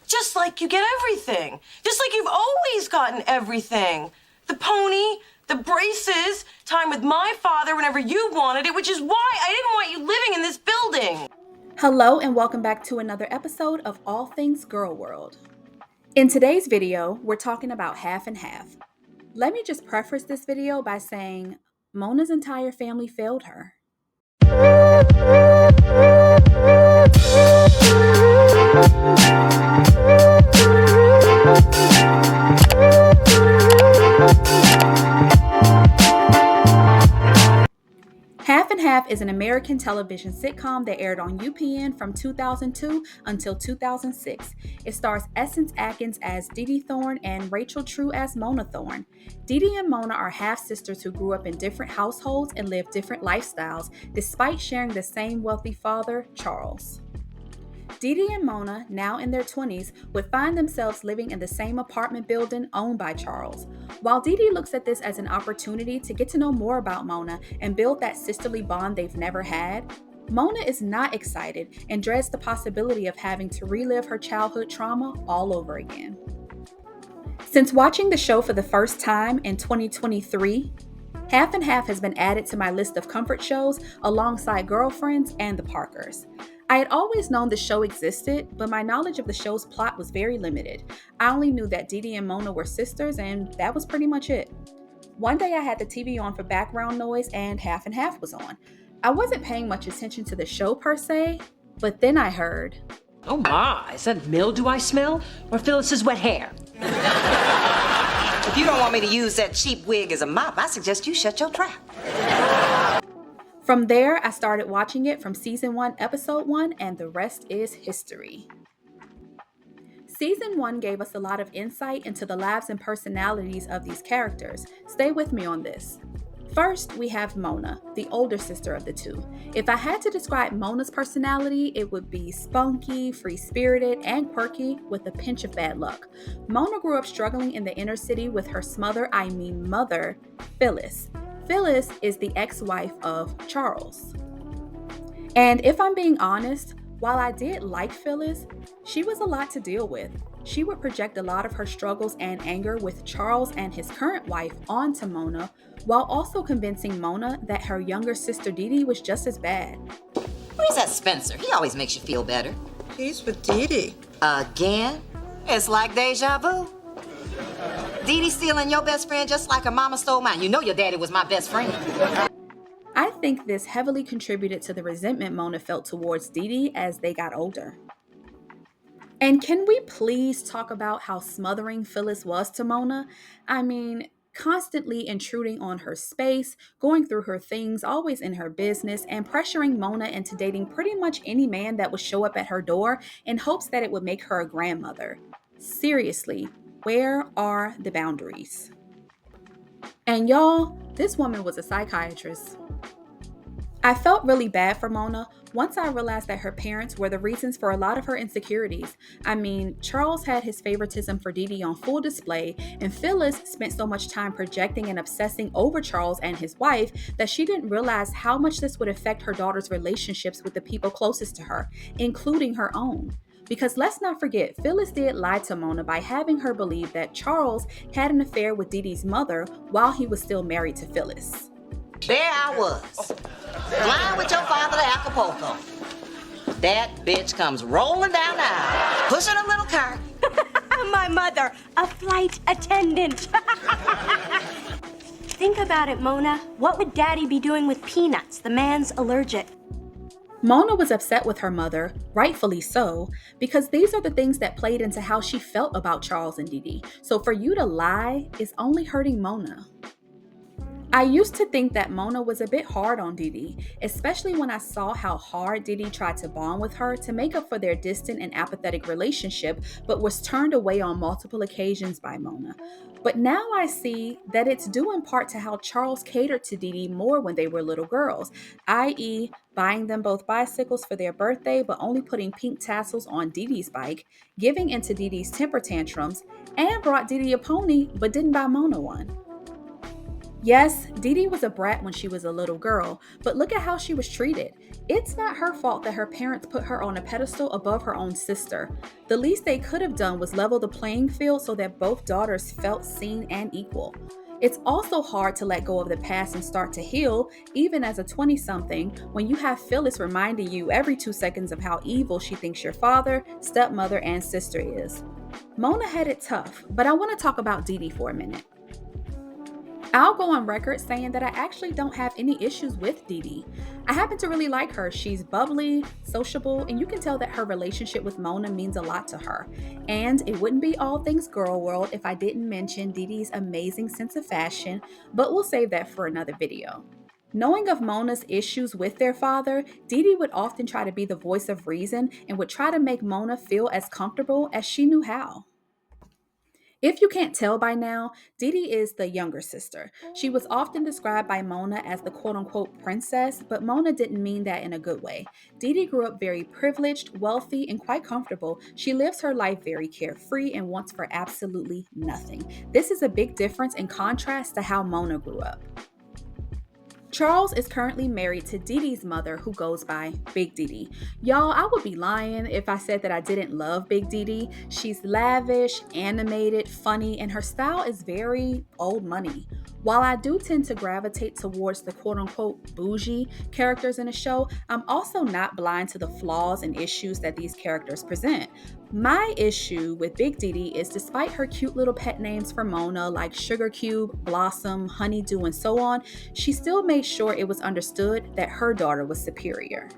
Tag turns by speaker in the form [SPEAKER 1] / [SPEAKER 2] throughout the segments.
[SPEAKER 1] Just like you get everything. Just like you've always gotten everything. The pony, the braces, time with my father whenever you wanted it, which is why I didn't want you living in this building.
[SPEAKER 2] Hello and welcome back to another episode of All Things Girl World. In today's video, we're talking about half and half. Let me just preface this video by saying Mona's entire family failed her. Half and Half is an American television sitcom that aired on UPN from 2002 until 2006. It stars Essence Atkins as Dee Dee Thorne and Rachel True as Mona Thorne. Dee Dee and Mona are half-sisters who grew up in different households and lived different lifestyles, despite sharing the same wealthy father, Charles. Dee Dee and Mona, now in their 20s, would find themselves living in the same apartment building owned by Charles. While Dee Dee looks at this as an opportunity to get to know more about Mona and build that sisterly bond they've never had, Mona is not excited and dreads the possibility of having to relive her childhood trauma all over again. Since watching the show for the first time in 2023, Half and Half has been added to my list of comfort shows alongside Girlfriends and The Parkers. I had always known the show existed, but my knowledge of the show's plot was very limited. I only knew that Dee Dee and Mona were sisters, and that was pretty much it. One day I had the TV on for background noise, and Half and Half was on. I wasn't paying much attention to the show per se, but then I heard,
[SPEAKER 3] "Oh my, is that mildew I smell? Or Phyllis's wet hair?"
[SPEAKER 4] If you don't want me to use that cheap wig as a mop, I suggest you shut your trap.
[SPEAKER 2] From there, I started watching it from season 1, episode 1, and the rest is history. Season 1 gave us a lot of insight into the lives and personalities of these characters. Stay with me on this. First, we have Mona, the older sister of the two. If I had to describe Mona's personality, it would be spunky, free-spirited, and quirky with a pinch of bad luck. Mona grew up struggling in the inner city with her mother, Phyllis. Phyllis is the ex-wife of Charles. And if I'm being honest, while I did like Phyllis, she was a lot to deal with. She would project a lot of her struggles and anger with Charles and his current wife onto Mona, while also convincing Mona that her younger sister Dee Dee was just as bad.
[SPEAKER 4] Where's that Spencer? He always makes you feel better.
[SPEAKER 1] He's with Dee Dee.
[SPEAKER 4] Again? It's like deja vu. Dee Dee stealing your best friend just like her mama stole mine. You know your daddy was my best friend.
[SPEAKER 2] I think this heavily contributed to the resentment Mona felt towards Dee Dee as they got older. And can we please talk about how smothering Phyllis was to Mona? I mean, constantly intruding on her space, going through her things, always in her business, and pressuring Mona into dating pretty much any man that would show up at her door in hopes that it would make her a grandmother. Seriously, where are the boundaries? And y'all, this woman was a psychiatrist. I felt really bad for Mona once I realized that her parents were the reasons for a lot of her insecurities. I mean, Charles had his favoritism for Dee Dee on full display, and Phyllis spent so much time projecting and obsessing over Charles and his wife that she didn't realize how much this would affect her daughter's relationships with the people closest to her, including her own. Because let's not forget, Phyllis did lie to Mona by having her believe that Charles had an affair with Dee Dee's mother while he was still married to Phyllis.
[SPEAKER 4] There I was, flying with your father to Acapulco. That bitch comes rolling down the aisle, pushing a little cart.
[SPEAKER 5] My mother, a flight attendant. Think about it, Mona. What would Daddy be doing with peanuts? The man's allergic.
[SPEAKER 2] Mona was upset with her mother, rightfully so, because these are the things that played into how she felt about Charles and Dee Dee. So for you to lie is only hurting Mona. I used to think that Mona was a bit hard on Dee Dee, especially when I saw how hard Dee Dee tried to bond with her to make up for their distant and apathetic relationship, but was turned away on multiple occasions by Mona. But now I see that it's due in part to how Charles catered to Dee Dee more when they were little girls, i.e. buying them both bicycles for their birthday but only putting pink tassels on Dee Dee's bike, giving into Dee Dee's temper tantrums, and brought Dee Dee a pony but didn't buy Mona one. Yes, Dee Dee was a brat when she was a little girl, but look at how she was treated. It's not her fault that her parents put her on a pedestal above her own sister. The least they could have done was level the playing field so that both daughters felt seen and equal. It's also hard to let go of the past and start to heal, even as a 20-something, when you have Phyllis reminding you every 2 seconds of how evil she thinks your father, stepmother, and sister is. Mona had it tough, but I want to talk about Dee Dee for a minute. I'll go on record saying that I actually don't have any issues with Dee Dee. I happen to really like her. She's bubbly, sociable, and you can tell that her relationship with Mona means a lot to her. And it wouldn't be all things girl world if I didn't mention Dee Dee's amazing sense of fashion, but we'll save that for another video. Knowing of Mona's issues with their father, Dee Dee would often try to be the voice of reason and would try to make Mona feel as comfortable as she knew how. If you can't tell by now, Dee Dee is the younger sister. She was often described by Mona as the quote-unquote princess, but Mona didn't mean that in a good way. Dee Dee grew up very privileged, wealthy, and quite comfortable. She lives her life very carefree and wants for absolutely nothing. This is a big difference in contrast to how Mona grew up. Charles is currently married to Dee Dee's mother, who goes by Big Dee Dee. Y'all, I would be lying if I said that I didn't love Big Dee Dee. She's lavish, animated, funny, and her style is very old money. While I do tend to gravitate towards the quote-unquote bougie characters in a show, I'm also not blind to the flaws and issues that these characters present. My issue with Big Dee Dee is despite her cute little pet names for Mona like Sugar Cube, Blossom, Honeydew, and so on, she still made sure it was understood that her daughter was superior.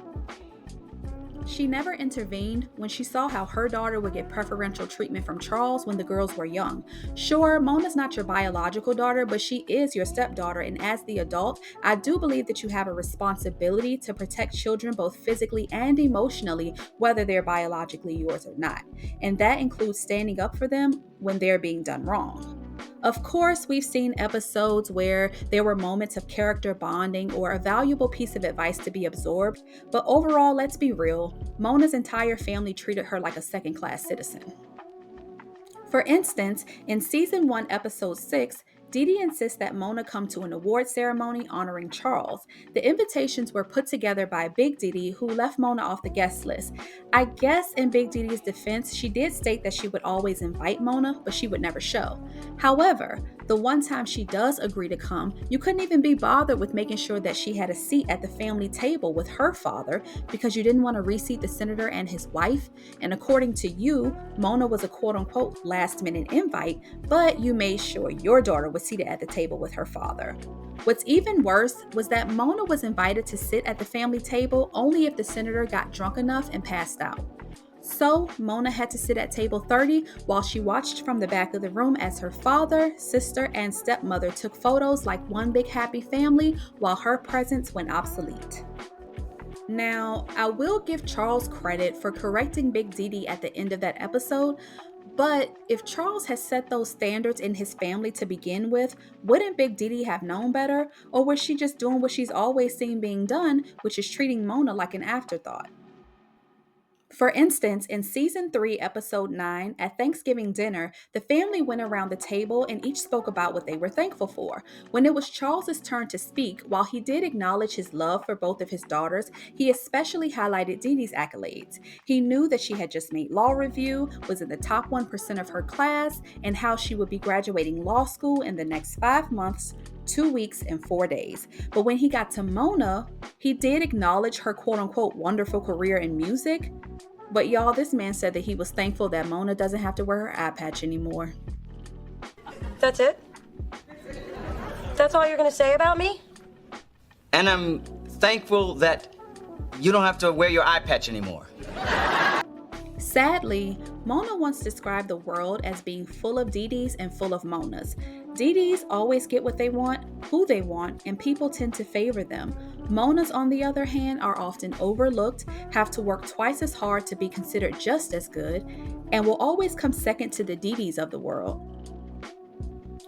[SPEAKER 2] She never intervened when she saw how her daughter would get preferential treatment from Charles when the girls were young. Sure, Mona's not your biological daughter, but she is your stepdaughter, and as the adult, I do believe that you have a responsibility to protect children both physically and emotionally, whether they're biologically yours or not. And that includes standing up for them when they're being done wrong. Of course, we've seen episodes where there were moments of character bonding or a valuable piece of advice to be absorbed, but overall, let's be real, Mona's entire family treated her like a second-class citizen. For instance, in Season 1, Episode 6, Dee Dee insists that Mona come to an award ceremony honoring Charles. The invitations were put together by Big Dee Dee, who left Mona off the guest list. I guess in Big Dee Dee's defense, she did state that she would always invite Mona, but she would never show. However, the one time she does agree to come, you couldn't even be bothered with making sure that she had a seat at the family table with her father because you didn't want to reseat the senator and his wife. And according to you, Mona was a quote-unquote last-minute invite, but you made sure your daughter was seated at the table with her father. What's even worse was that Mona was invited to sit at the family table only if the senator got drunk enough and passed out. So Mona had to sit at table 30 while she watched from the back of the room as her father, sister, and stepmother took photos like one big happy family while her presence went obsolete. Now, I will give Charles credit for correcting Big Dee Dee at the end of that episode, but if Charles has set those standards in his family to begin with, wouldn't Big Dee Dee have known better? Or was she just doing what she's always seen being done, which is treating Mona like an afterthought? For instance, in Season 3, Episode 9, at Thanksgiving dinner, the family went around the table and each spoke about what they were thankful for. When it was Charles's turn to speak, while he did acknowledge his love for both of his daughters, he especially highlighted Dee Dee's accolades. He knew that she had just made law review, was in the top 1% of her class, and how she would be graduating law school in the next 5 months, 2 weeks, and 4 days. But when he got to Mona, he did acknowledge her quote-unquote wonderful career in music. But y'all, this man said that he was thankful that Mona doesn't have to wear her eye patch anymore.
[SPEAKER 1] That's it? That's all you're gonna say about me?
[SPEAKER 6] And I'm thankful that you don't have to wear your eye patch anymore.
[SPEAKER 2] Sadly, Mona once described the world as being full of Dee Dees and full of Monas. Dee Dees always get what they want, who they want, and people tend to favor them. Monas, on the other hand, are often overlooked, have to work twice as hard to be considered just as good, and will always come second to the Dee Dees of the world.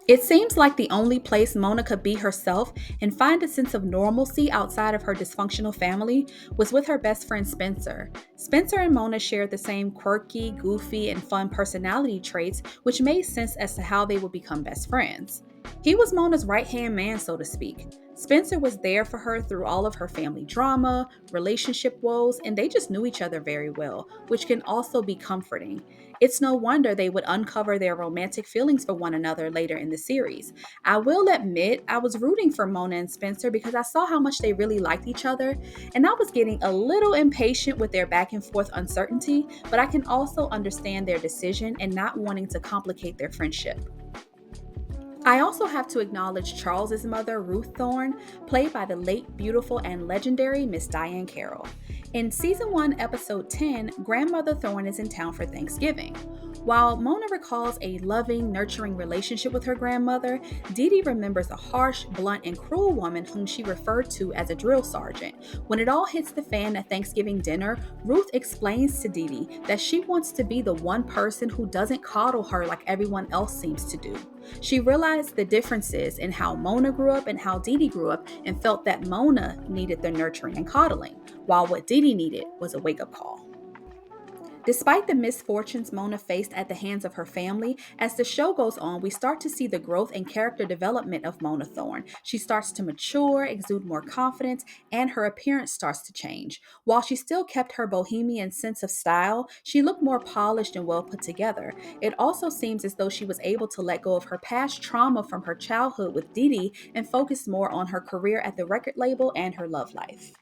[SPEAKER 2] It seems like the only place Mona could be herself and find a sense of normalcy outside of her dysfunctional family was with her best friend Spencer. Spencer and Mona shared the same quirky, goofy, and fun personality traits, which made sense as to how they would become best friends. He was Mona's right-hand man, so to speak. Spencer was there for her through all of her family drama, relationship woes, and they just knew each other very well, which can also be comforting. It's no wonder they would uncover their romantic feelings for one another later in the series. I will admit, I was rooting for Mona and Spencer because I saw how much they really liked each other, and I was getting a little impatient with their back and forth uncertainty, but I can also understand their decision and not wanting to complicate their friendship. I also have to acknowledge Charles's mother, Ruth Thorne, played by the late, beautiful, and legendary Miss Diahann Carroll. In Season 1, Episode 10, Grandmother Thorne is in town for Thanksgiving. While Mona recalls a loving, nurturing relationship with her grandmother, Dee Dee remembers a harsh, blunt, and cruel woman whom she referred to as a drill sergeant. When it all hits the fan at Thanksgiving dinner, Ruth explains to Dee Dee that she wants to be the one person who doesn't coddle her like everyone else seems to do. She realized the differences in how Mona grew up and how Dee Dee grew up and felt that Mona needed the nurturing and coddling, while what Dee Dee needed was a wake-up call. Despite the misfortunes Mona faced at the hands of her family, as the show goes on, we start to see the growth and character development of Mona Thorne. She starts to mature, exude more confidence, and her appearance starts to change. While she still kept her bohemian sense of style, she looked more polished and well put together. It also seems as though she was able to let go of her past trauma from her childhood with Dee Dee and focus more on her career at the record label and her love life.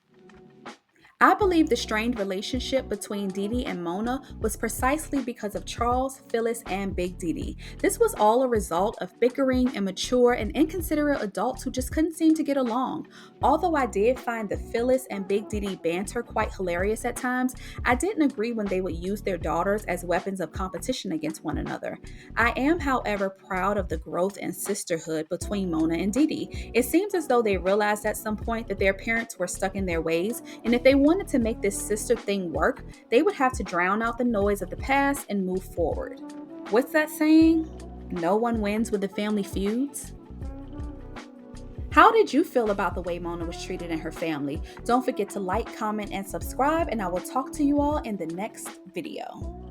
[SPEAKER 2] I believe the strained relationship between Dee Dee and Mona was precisely because of Charles, Phyllis, and Big Dee. This was all a result of bickering, immature, and inconsiderate adults who just couldn't seem to get along. Although I did find the Phyllis and Big Dee banter quite hilarious at times, I didn't agree when they would use their daughters as weapons of competition against one another. I am, however, proud of the growth and sisterhood between Mona and Dee Dee. It seems as though they realized at some point that their parents were stuck in their ways, and if they wanted to make this sister thing work, they would have to drown out the noise of the past and move forward. What's that saying? No one wins with the family feuds? How did you feel about the way Mona was treated in her family? Don't forget to like, comment, and subscribe, and I will talk to you all in the next video.